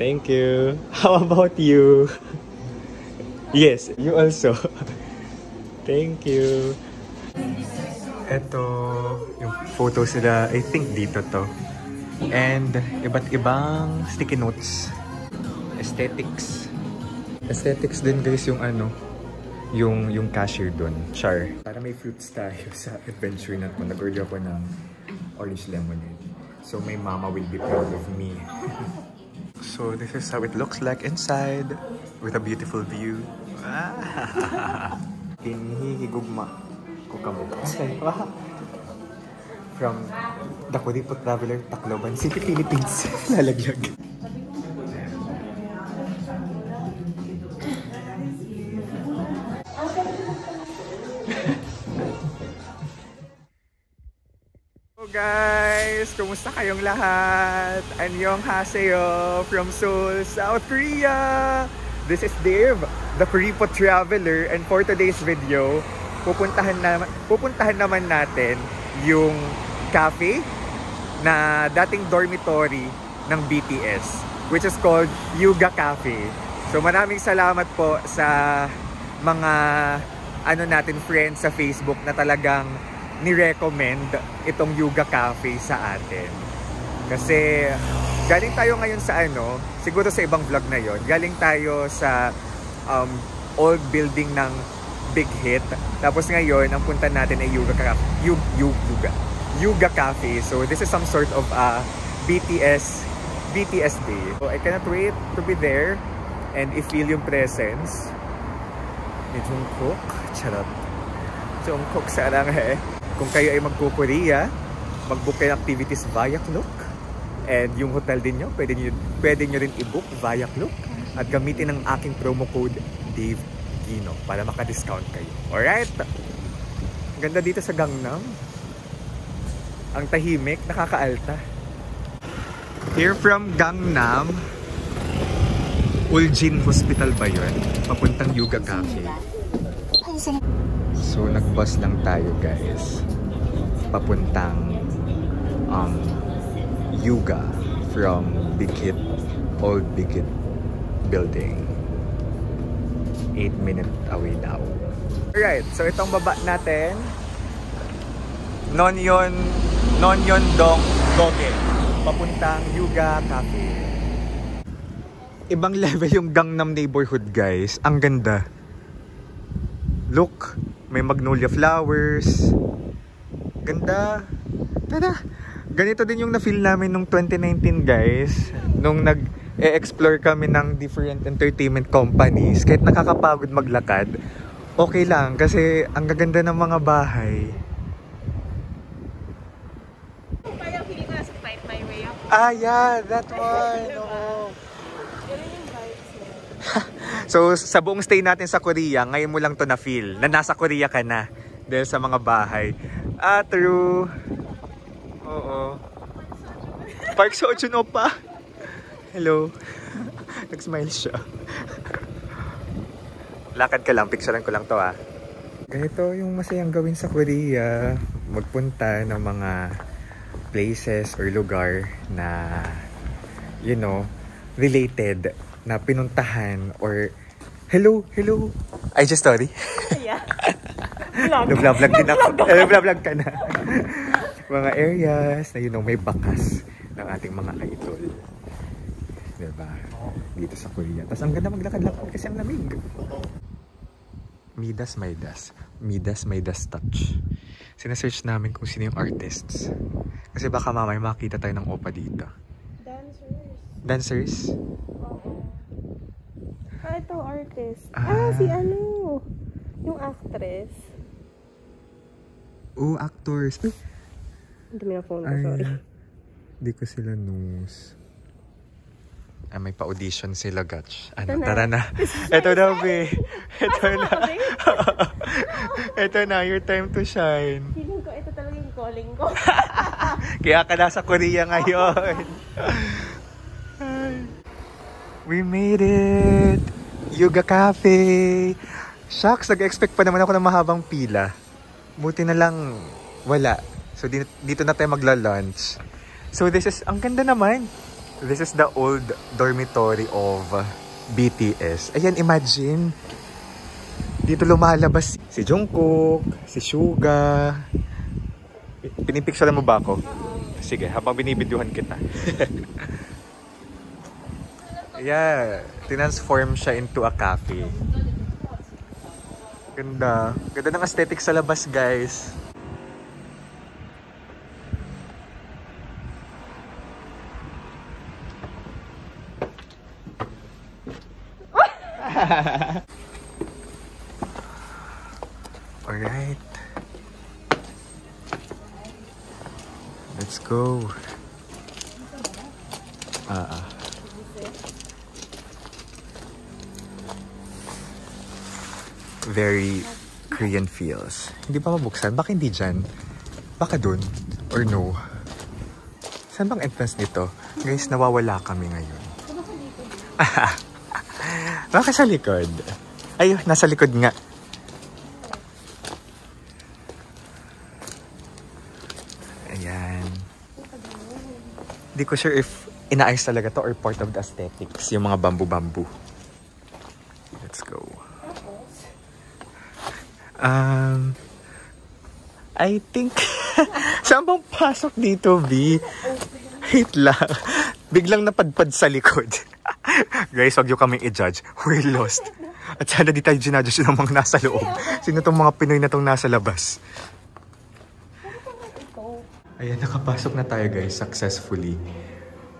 Thank you. How about you? Yes, you also. Thank you. Ito, yung photos nila, I think dito to. And iba't ibang sticky notes. Aesthetics. Aesthetics din guys yung ano, yung cashier dun. Char. Para may fruits tayo sa adventure na to. Nag-order ako ng orange lemonade. So my mama will be proud of me. So this is how it looks like inside with a beautiful view. Hinihigugma ko kamo. From the Kuripo Traveler, Tacloban City, Philippines. Lalaglag. Hello guys! Kumusta kayong lahat? Annyeonghaseyo from Seoul, South Korea! This is Dave, the Kuripo Traveler, and for today's video, pupuntahan naman natin yung cafe na dating dormitory ng BTS, which is called Yuga Cafe. So maraming salamat po sa mga natin friends sa Facebook na talagang ni-recommend itong Yuga Cafe sa atin. Kasi galing tayo ngayon sa siguro sa ibang vlog na yon, galing tayo sa old building ng Big Hit. Tapos ngayon, ang punta natin ay Yuga Cafe. So this is some sort of BTS day. So I cannot wait to be there and i-feel yung presence ni Jungkook. Charot. Jungkook sarang Kung kayo ay magko-Korea, mag-book kayo ng activities via Klook. And yung hotel din nyo, pwede nyo rin i-book via Klook. At gamitin ang aking promo code Dave Gino para maka-discount kayo. Alright? Ganda dito sa Gangnam. Ang tahimik, nakakaalta. Here from Gangnam, Uljin Hospital ba yun? Papuntang Yuga Cafe. So nag-bus lang tayo guys. Papuntang Yuga from Big Hit, old Big Hit building. 8-minute away daw. Alright, so itong baba natin, Nonyeon Dong Goge, papuntang Yuga Cafe. Ibang level yung Gangnam neighborhood guys. Ang ganda. Look, may magnolia flowers. Ganda. Tada! Ganito din yung na-feel namin nung 2019 guys. Nung nag-e-explore kami ng different entertainment companies. Kahit nakakapagod maglakad, okay lang kasi ang gaganda ng mga bahay. Parang feeling ko nasa Fight My Way ako. Ah yeah, that one. Oo. Ganun yung vibes niya. So sa buong stay natin sa Korea, ngayon mo lang to na-feel na nasa Korea ka na dahil sa mga bahay. Ah, true. Oo. Park Seo-joon Oppa. Hello. Nag-smile siya. Lakad ka lang, picturean ko lang to ah. Ganito yung masayang gawin sa Korea. Magpunta ng mga places or lugar na, you know, related na pinuntahan or hello. I just story. Yeah. Vlog din ako. Vlog ka na. Mga areas na may bakas ng ating mga idol. Diba? Dito sa Korea. Tapos ang ganda maglakad-lakad kasi ang lamig. Midas Midas touch. Sinesearch namin kung sino yung artists. Kasi baka mamaya makita tayo ng Oppa dito. Dancers? Oo. Ito artist. Si yung actress. Actors. Hindi mo na phone ko, sorry. Di ko sila knows. May pa-audition sila, Gach. Tara na. Ito na, be. Ito na. Ito na, your time to shine. Feeling ko, ito talaga yung calling ko. Kaya ka nasa Korea ngayon. We made it! Yuga Cafe! Shucks, nag-expect pa naman ako ng mahabang pila. Buti na lang, wala. So, dito na tayo magla-lunch. So, this is, ang ganda naman. This is the old dormitory of BTS. Ayan, imagine. Dito lumalabas si Jungkook, si Suga. Pinipicturean mo ba ako? Sige, habang binibidyuhan kita. Yeah, transform siya into a cafe. Ganda. Ganda ng aesthetic sa labas, guys. Alright. Let's go. Very Korean feels. Hindi pa mabuksan? Baka hindi dyan? Baka dun? Or no? Saan bang entrance nito? Guys, nawawala kami ngayon. Baka sa likod. Ay, nasa likod nga. Ayan. Hindi ko sure if inaayos talaga to or part of the aesthetics. Yung mga bamboo-bamboo. Let's go. I think... Saan bang pasok dito, B? Wait lang. Biglang napadpad sa likod. Guys, wag nyo kaming i-judge. We're lost. At sana di tayo ginadjudge ng mga nasa loob. Sino tong mga Pinoy na tong nasa labas? Ayan, nakapasok na tayo, guys, successfully.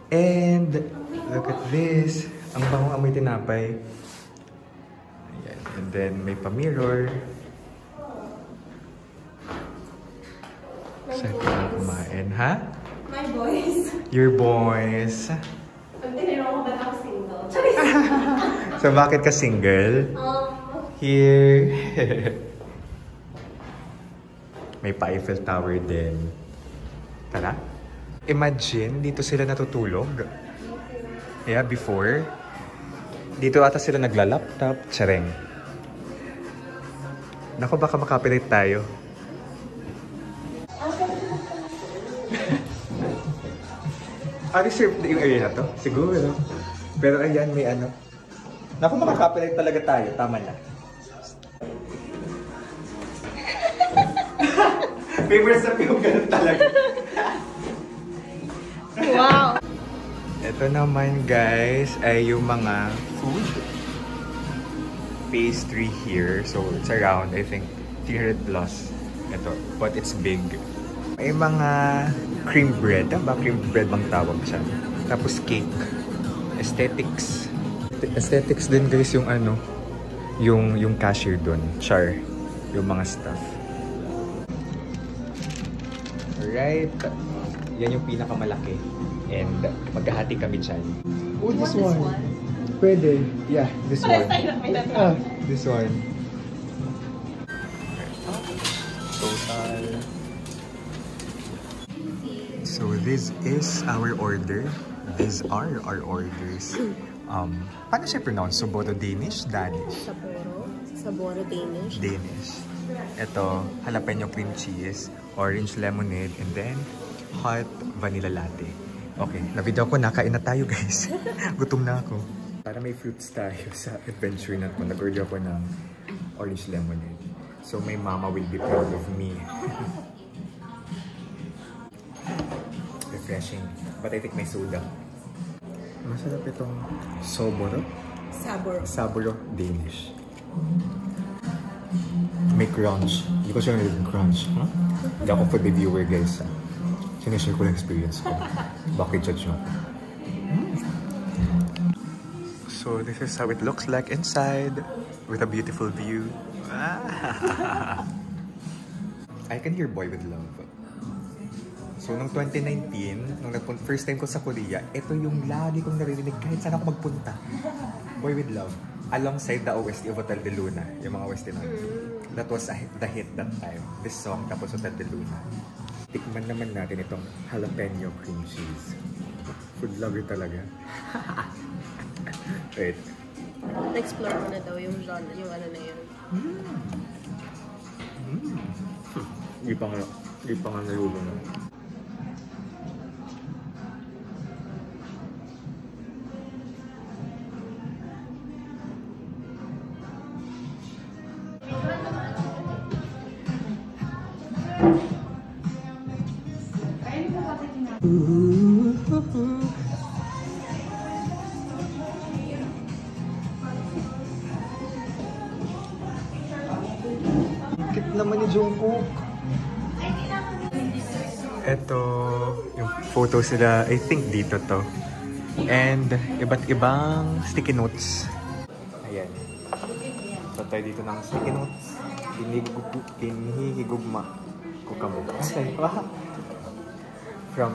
And look at this. Ang bangong amoy tinapay. Ayan. And then may pa-mirror. Saan ka kumain, ha? My boys. Your boys. Pag tinanong ko ba't ako single? So, bakit ka single? Here. May pa-Eiffel Tower din. Tara. Imagine, dito sila natutulog. Yeah, before. Dito ata sila nagla-laptop. Tsareng. Naku, baka makapilit tayo. Reserved yung area na to? Siguro. Pero ayan, may ano. Naku, makaka-copyright talaga tayo. Tama na. Favors na yung ganun talaga. Wow! Ito naman, guys, ay yung mga food. Pastry here. So, it's around, I think, 300 plus. Ito. But it's big. May mga cream bread. Ba cream bread bang tawag siya? Tapos cake. Aesthetics. Aesthetics din, guys, yung ano, yung cashier doon. Char. Yung mga stuff. Alright. Yan yung pinakamalaki. And maghahati kami dyan. Oh, this one. Pwede. Yeah, this one. This one. Total. So this is our order. These are our orders. Paano siya pronounce? Saboro Danish? Danish? Saboro Danish. Danish. Ito, jalapeno cream cheese, orange lemonade, and then hot vanilla latte. Okay, na-video ko, nakain na tayo, guys. Gutom na ako. Para may fruits tayo sa adventure na to, nag-order ako ng orange lemonade. So my mama will be proud of me. Refreshing. But I think may soda. Masarap itong Saboro? Saboro Danish. May crunch. Hindi ko siya nalaging crunch. Huh? Hindi ako food reviewer, guys. Sinishare ko yung experience ko. Bakit judge mo? So this is how it looks like inside with a beautiful view. I can hear Boy With Love. So, noong 2019, nung first time ko sa Korea, ito yung lagi kong naririnig kahit saan ako magpunta. Boy With Love. Alongside the OST of Hotel de Luna. Yung mga OST na. That was the hit that time. This song, tapos Hotel de Luna. Tikman naman natin itong jalapeno cream cheese. Food lover talaga. Wait. Na-explore mo na daw yung genre, yung ano na yun. Hindi pa nga nalulunod. naman ni Jungkook. Ito, yung photo sila, I think dito to. And iba't ibang sticky notes. Ayan. So tayo dito ng sticky notes. Hinihigugma ko kamo. From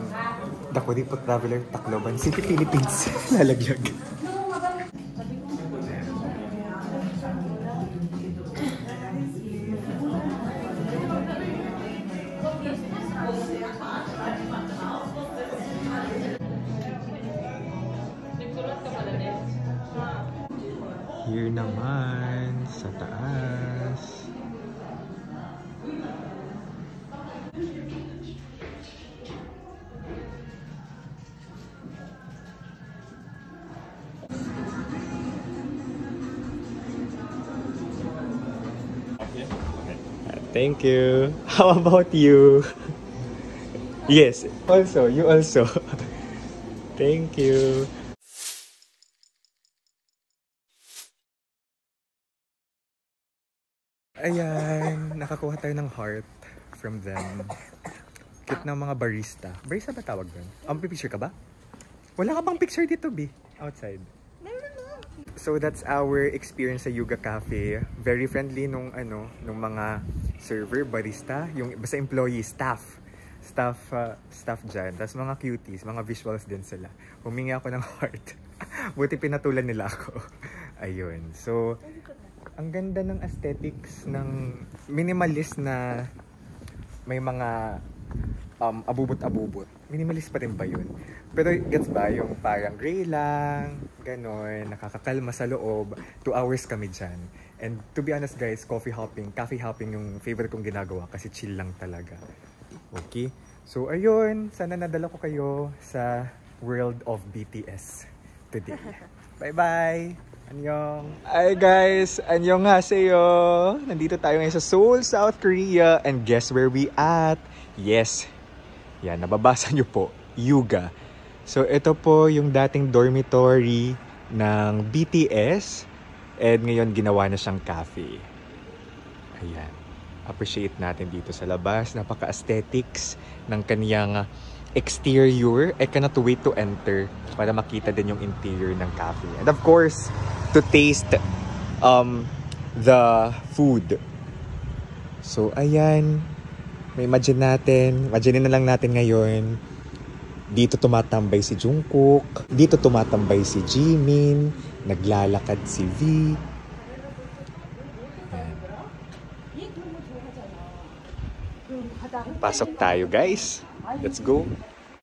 the Kuripot Traveler, Tacloban City, Philippines. Lalaglag. Here naman, sa taas. Thank you. How about you? Yes, also, you also. Thank you. Ayan, nakakuha tayo ng heart from them. Cute ng mga barista. Barista ba tawag doon? Pipicture ka ba? Wala ka bang picture dito, B? Outside. So that's our experience sa Yuga Cafe. Very friendly nung mga server, barista, yung basta employee, staff dyan. Tapos mga cuties, mga visuals din sila. Humingi ako ng heart. Buti pinatulan nila ako. Ayun. So, ang ganda ng aesthetics ng minimalist na may mga abubot-abubot. Minimalist pa rin ba yun? Pero gets ba yung parang gray lang, ganon, nakakakalma sa loob. 2 hours kami dyan. And to be honest guys, cafe hopping yung favorite kong ginagawa kasi chill lang talaga. Okay? So ayun, sana nadala ko kayo sa world of BTS today. Bye-bye! Annyeong! Hi guys! Annyeonghaseyo! Nandito tayo ngayon sa Seoul, South Korea. And guess where we at? Yes! Yan, nababasa nyo po. Yuga. So ito po yung dating dormitory ng BTS. And ngayon ginawa na siyang cafe. Ayan. Appreciate natin dito sa labas. Napaka-aesthetics ng kaniyang exterior. I cannot wait to enter para makita din yung interior ng cafe. And of course, to taste the food. So, ayan. May imagine na lang natin ngayon. Dito tumatambay si Jungkook. Dito tumatambay si Jimin. Naglalakad si V. Pasok tayo guys. Let's go.